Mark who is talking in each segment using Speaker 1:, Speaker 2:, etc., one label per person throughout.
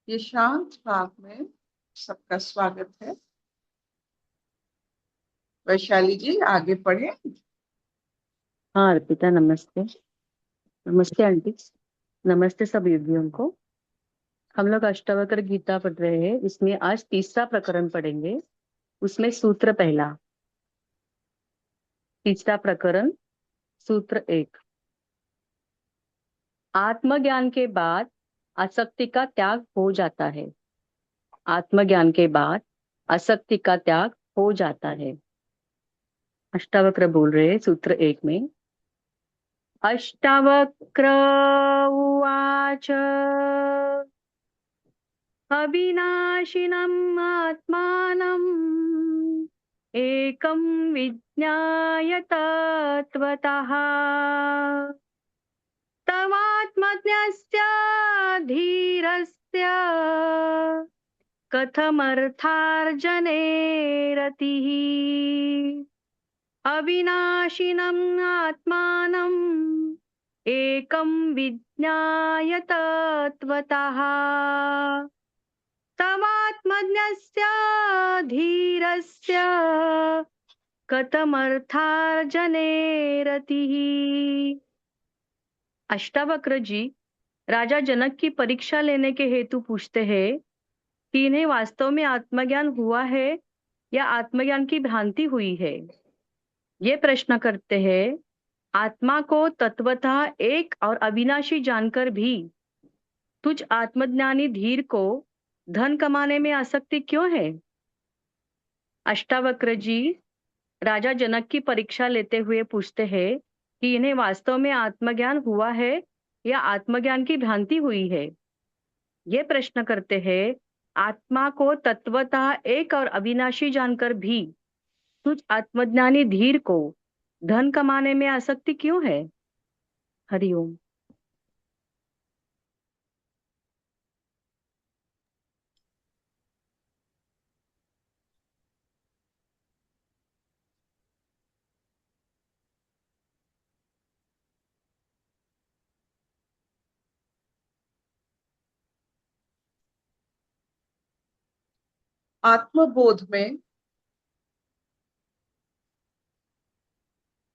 Speaker 1: ये शांत भाग में सबका स्वागत है। वैशाली जी आगे पढ़े।
Speaker 2: हाँ अर्पिता, नमस्ते। नमस्ते आंटी। नमस्ते सब योगियों को। हम लोग अष्टावक्र गीता पढ़ रहे हैं। इसमें आज तीसरा प्रकरण पढ़ेंगे। उसमें सूत्र पहला, तीसरा प्रकरण, सूत्र एक। आत्मज्ञान के बाद आसक्ति का त्याग हो जाता है। आत्मज्ञान के बाद आसक्ति का त्याग हो जाता है। अष्टावक्र बोल रहे हैं सूत्र एक में। अष्टावक्र उवाच अविनाशिनम् आत्मानम् एकं विज्ञाय तत्त्वतः तवात्मज्ञस्य धीरस्य कथमर्थार्जने रतिः। अविनाशिनम् आत्मानम् एकं विज्ञाय तत्त्वतः तवात्मज्ञस्य धीरस्य कथमर्थार्जने रतिः। अष्टावक्र जी राजा जनक की परीक्षा लेने के हेतु पूछते हैं कि इन्हें वास्तव में आत्मज्ञान हुआ है या आत्मज्ञान की भ्रांति हुई है। ये प्रश्न करते हैं, आत्मा को तत्वतः एक और अविनाशी जानकर भी तुझ आत्मज्ञानी धीर को धन कमाने में आसक्ति क्यों है? अष्टावक्र जी राजा जनक की परीक्षा लेते हुए पूछते हैं कि इन्हें वास्तव में आत्मज्ञान हुआ है या आत्मज्ञान की भ्रांति हुई है। ये प्रश्न करते हैं, आत्मा को तत्वतः एक और अविनाशी जानकर भी तुझ आत्मज्ञानी धीर को धन कमाने में आसक्ति क्यों है? हरिओम।
Speaker 1: आत्मबोध में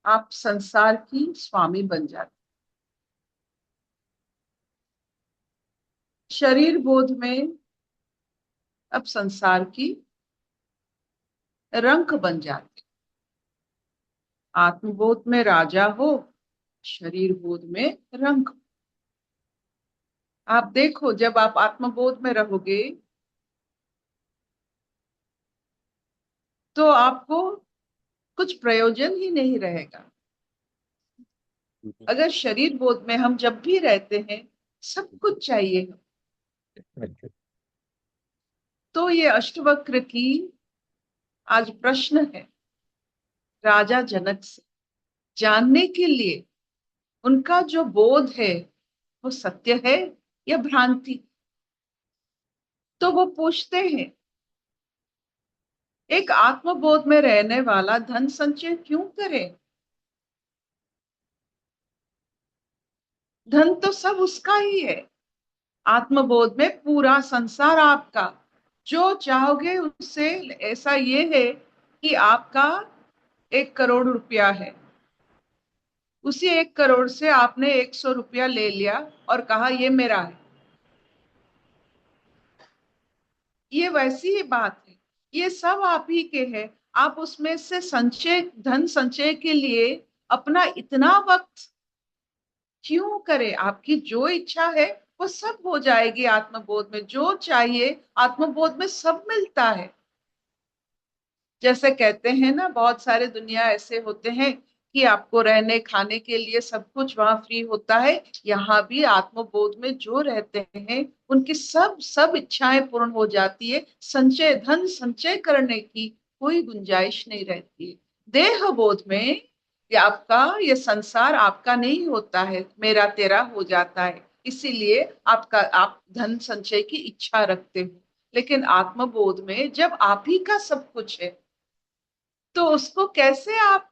Speaker 1: आप संसार की स्वामी बन जाते। शरीर बोध में अब संसार की रंक बन जाते। आत्मबोध में राजा हो, शरीर बोध में रंक। आप देखो, जब आप आत्मबोध में रहोगे तो आपको कुछ प्रयोजन ही नहीं रहेगा। अगर शरीर बोध में हम जब भी रहते हैं, सब कुछ चाहिए, तो ये अष्टवक्र की आज प्रश्न है राजा जनक से, जानने के लिए उनका जो बोध है वो सत्य है या भ्रांति। तो वो पूछते हैं, एक आत्मबोध में रहने वाला धन संचय क्यों करे? धन तो सब उसका ही है। आत्मबोध में पूरा संसार आपका, जो चाहोगे उससे। ऐसा ये है कि आपका 1 करोड़ रुपया है, उसी 1 करोड़ से आपने 100 रुपया ले लिया और कहा ये मेरा है। ये वैसी ही बात है, ये सब आप ही के हैं। आप उसमें से संचय, धन संचय के लिए अपना इतना वक्त क्यों करें? आपकी जो इच्छा है वो सब हो जाएगी। आत्मबोध में जो चाहिए, आत्मबोध में सब मिलता है। जैसे कहते हैं ना, बहुत सारे दुनिया ऐसे होते हैं कि आपको रहने खाने के लिए सब कुछ वहां फ्री होता है। यहाँ भी आत्मबोध में जो रहते हैं उनकी सब सब इच्छाएं पूर्ण हो जाती है। संचय, धन संचय करने की कोई गुंजाइश नहीं रहती है। देह बोध में ये संसार आपका नहीं होता है, मेरा तेरा हो जाता है। इसीलिए आप धन संचय की इच्छा रखते हो। लेकिन आत्मबोध में जब आप ही का सब कुछ है, तो उसको कैसे आप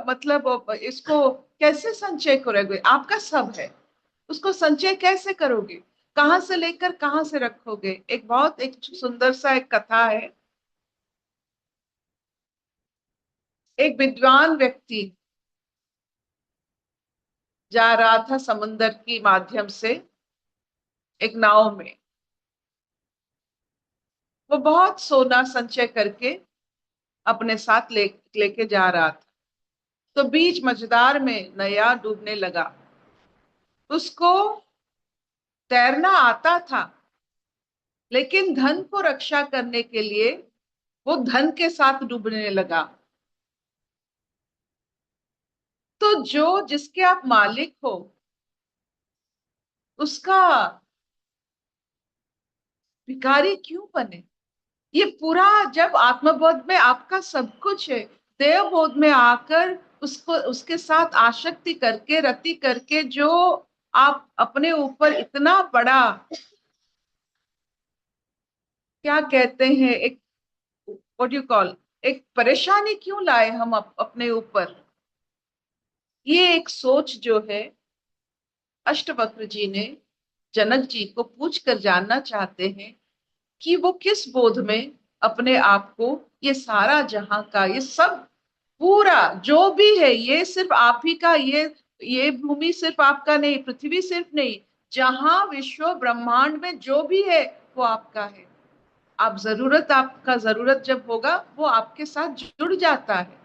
Speaker 1: मतलब इसको कैसे संचय करोगे? आपका सब है, उसको संचय कैसे करोगे? कहां से लेकर कहां से रखोगे? एक सुंदर सा एक कथा है। एक विद्वान व्यक्ति जा रहा था समुन्दर की माध्यम से एक नाव में। वो बहुत सोना संचय करके अपने साथ लेके जा रहा था। तो बीच मझधार में नया डूबने लगा। उसको तैरना आता था, लेकिन धन को रक्षा करने के लिए वो धन के साथ डूबने लगा। तो जो जिसके आप मालिक हो, उसका भिखारी क्यों बने? ये पूरा, जब आत्मबोध में आपका सब कुछ है, देव बोध में आकर उसको उसके साथ आसक्ति करके रति करके जो आप अपने ऊपर इतना बड़ा, क्या कहते हैं, एक व्हाट यू कॉल, एक परेशानी क्यों लाए हम अपने ऊपर? ये एक सोच जो है, अष्टवक्र जी ने जनक जी को पूछ कर जानना चाहते हैं कि वो किस बोध में अपने आप को, ये सारा जहां का, ये सब पूरा जो भी है, ये सिर्फ आप ही का, ये भूमि सिर्फ आपका नहीं, पृथ्वी सिर्फ नहीं, जहां विश्व ब्रह्मांड में जो भी है वो आपका है। आप जरूरत, आपका जरूरत जब होगा वो आपके साथ जुड़ जाता है।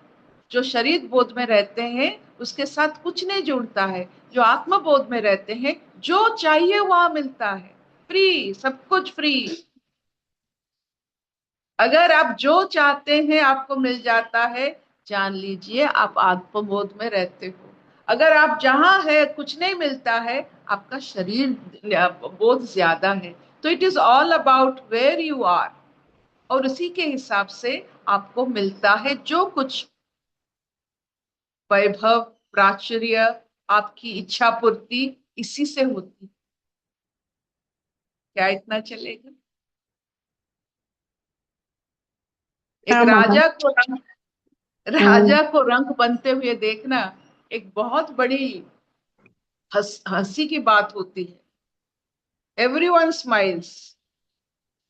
Speaker 1: जो शरीर बोध में रहते हैं उसके साथ कुछ नहीं जुड़ता है। जो आत्म बोध में रहते हैं, जो चाहिए वहां मिलता है, फ्री, सब कुछ फ्री। अगर आप जो चाहते हैं आपको मिल जाता है, जान लीजिए आप आत्मबोध में रहते हो। अगर आप जहां है कुछ नहीं मिलता है, आपका शरीर बोध ज्यादा है। तो it is all about where you are, और उसी के हिसाब से आपको मिलता है जो कुछ वैभव, प्राचुर्य, आपकी इच्छा पूर्ति, इसी से होती। क्या इतना चलेगा? एक
Speaker 3: हाँ मामा। हम्म।
Speaker 1: राजा को रंग बनते हुए देखना एक बहुत बड़ी हंसी की बात होती है। एवरीवन स्माइल्स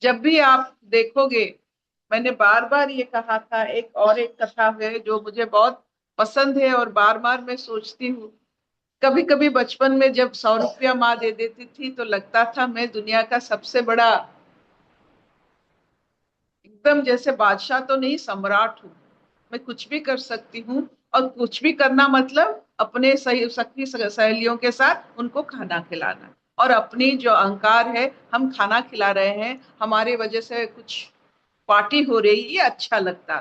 Speaker 1: जब भी आप देखोगे। मैंने बार बार ये कहा था, एक कथा है जो मुझे बहुत पसंद है और बार बार मैं सोचती हूँ। कभी कभी बचपन में जब 100 रुपया माँ दे देती थी तो लगता था मैं दुनिया का सबसे बड़ा, एकदम जैसे बादशाह तो नहीं, सम्राट हूँ। मैं कुछ भी कर सकती हूँ, और कुछ भी करना मतलब अपने सही सखी सहेलियों के साथ उनको खाना खिलाना। और अपनी जो अहंकार है, हम खाना खिला रहे हैं, हमारे वजह से कुछ पार्टी हो रही, ये अच्छा लगता।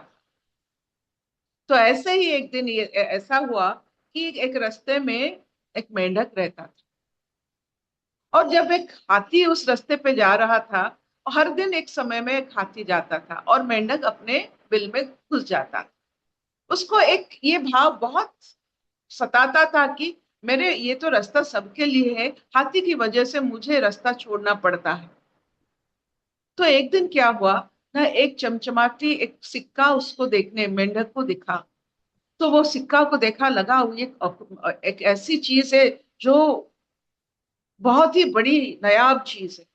Speaker 1: तो ऐसे ही एक दिन ये ऐसा हुआ कि एक रास्ते में एक मेंढक रहता था। और जब एक हाथी उस रास्ते पे जा रहा था, हर दिन एक समय में एक हाथी जाता था और मेंढक अपने बिल में घुस जाता था। उसको एक ये भाव बहुत सताता था कि मेरे, ये तो रास्ता सबके लिए है, हाथी की वजह से मुझे रास्ता छोड़ना पड़ता है। तो एक दिन क्या हुआ ना, एक चमचमाती एक सिक्का उसको देखने, मेंढक को दिखा। तो वो सिक्का को देखा, लगा वो एक ऐसी चीज है जो बहुत ही बड़ी नायाब चीज है।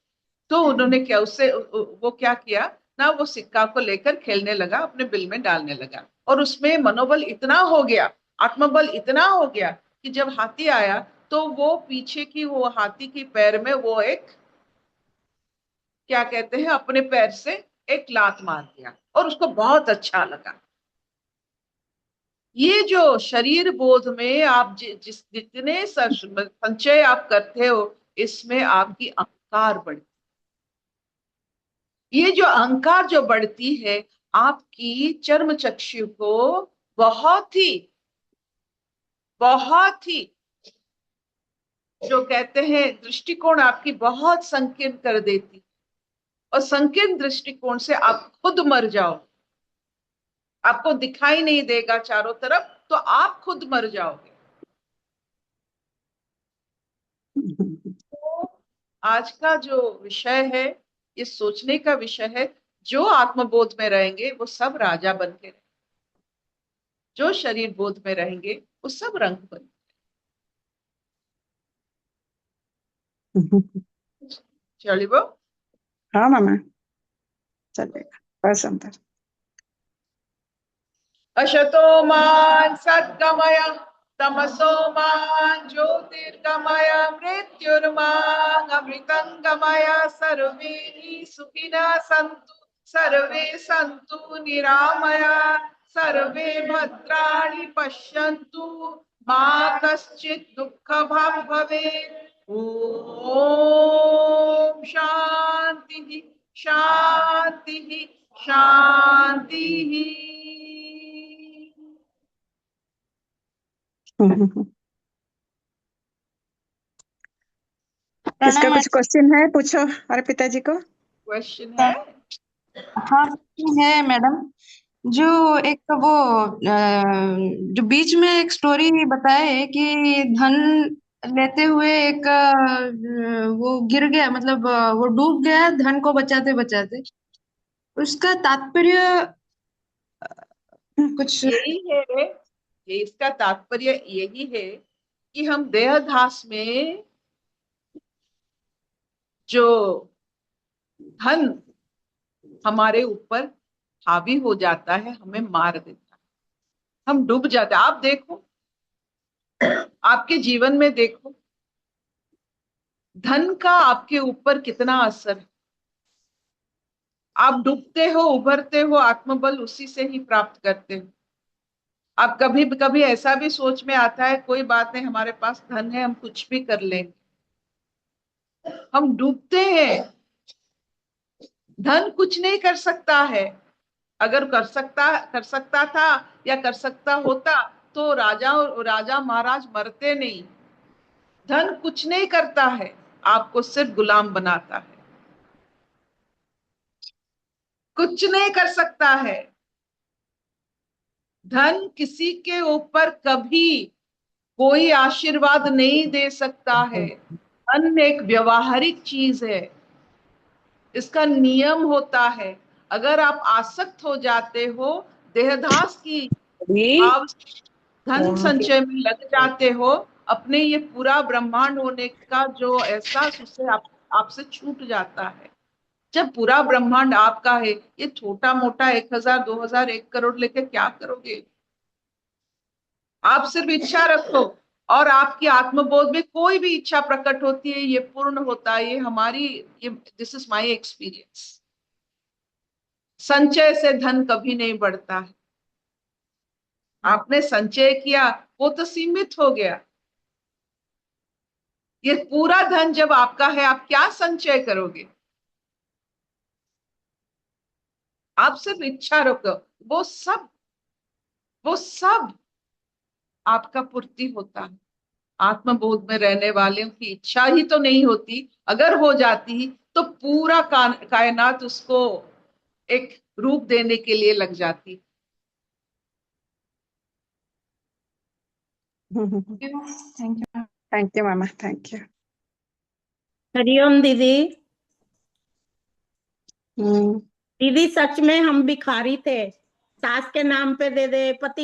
Speaker 1: तो उन्होंने क्या, उससे वो क्या किया ना, वो सिक्का को लेकर खेलने लगा, अपने बिल में डालने लगा। और उसमें मनोबल इतना हो गया, आत्मबल इतना हो गया कि जब हाथी आया तो वो पीछे की, वो हाथी की पैर में वो एक, क्या कहते हैं, अपने पैर से एक लात मार दिया और उसको बहुत अच्छा लगा। ये जो शरीर बोध में आप जितने संचय आप करते हो, इसमें आपकी अहंकार बढ़ती। ये जो अहंकार जो बढ़ती है, आपकी चर्म चक्षु को बहुत ही, बहुत ही, जो कहते हैं, दृष्टिकोण आपकी बहुत संकीर्ण कर देती। और संकीर्ण दृष्टिकोण से आप खुद मर जाओ, आपको दिखाई नहीं देगा चारों तरफ, तो आप खुद मर जाओगे। तो आज का जो विषय है, ये सोचने का विषय है, जो आत्मबोध में रहेंगे वो सब राजा बन के रहेंगे, जो शरीर बोध में रहेंगे वो सब रंग बन। चलिए।
Speaker 3: हाँ मामा, चलेगा, बस अंदर।
Speaker 1: अशतो मा सद्गमय तमसो मा ज्योतिर्गमय मृत्युर्मा अमृतंगमय। सर्वे सुखिनः सन्तु सर्वे सन्तु निरामया सर्वे भद्राणि पश्यन्तु मा कश्चित् दुःखभाग् भवेत्। ओम शांति शांति शांति।
Speaker 3: इसका कुछ क्वेश्चन है, पूछो अर्पिता जी को।
Speaker 1: क्वेश्चन है?
Speaker 4: हाँ है मैडम। जो एक वो जो बीच में एक स्टोरी बताए है कि धन लेते हुए एक वो गिर गया, मतलब वो डूब गया धन को बचाते बचाते। उसका तात्पर्य कुछ
Speaker 1: यही है, ये इसका तात्पर्य यही है कि हम देहधास में जो धन हमारे ऊपर हावी हो जाता है, हमें मार देता है, हम डूब जाते हैं। आप देखो, आपके जीवन में देखो, धन का आपके ऊपर कितना असर है। आप डूबते हो, उभरते हो, आत्मबल उसी से ही प्राप्त करते हो। आप कभी कभी ऐसा भी सोच में आता है, कोई बात नहीं, हमारे पास धन है, हम कुछ भी कर लेंगे। हम डूबते हैं। धन कुछ नहीं कर सकता है। अगर कर सकता था या कर सकता होता तो राजा महाराज मरते नहीं। धन कुछ नहीं करता है, आपको सिर्फ गुलाम बनाता है, कुछ नहीं कर सकता है। धन किसी के ऊपर कभी कोई आशीर्वाद नहीं दे सकता है। धन एक व्यवहारिक चीज है, इसका नियम होता है। अगर आप आसक्त हो जाते हो, देहदास की भाव धन संचय में लग जाते हो, अपने ये पूरा ब्रह्मांड होने का जो एहसास उससे आपसे छूट जाता है। जब पूरा ब्रह्मांड आपका है, ये छोटा मोटा 1000 2000 1 करोड़ लेके क्या करोगे? आप सिर्फ इच्छा रखो, और आपकी आत्मबोध में कोई भी इच्छा प्रकट होती है, ये पूर्ण होता है। ये हमारी, ये दिस इज माई एक्सपीरियंस। संचय से धन कभी नहीं बढ़ता है। आपने संचय किया, वो तो सीमित हो गया। ये पूरा धन जब आपका है, आप क्या संचय करोगे? आप सिर्फ इच्छा रखो, वो सब आपका पूर्ति होता है। आत्मबोध में रहने वालों की इच्छा ही तो नहीं होती। अगर हो जाती तो पूरा कायनात उसको एक रूप देने के लिए लग जाती।
Speaker 3: Thank you mama, thank you.
Speaker 5: Hariom दीदी।
Speaker 3: हम्म।
Speaker 5: दीदी सच में हम भिखारी थे, सास के नाम पे दे दे, पति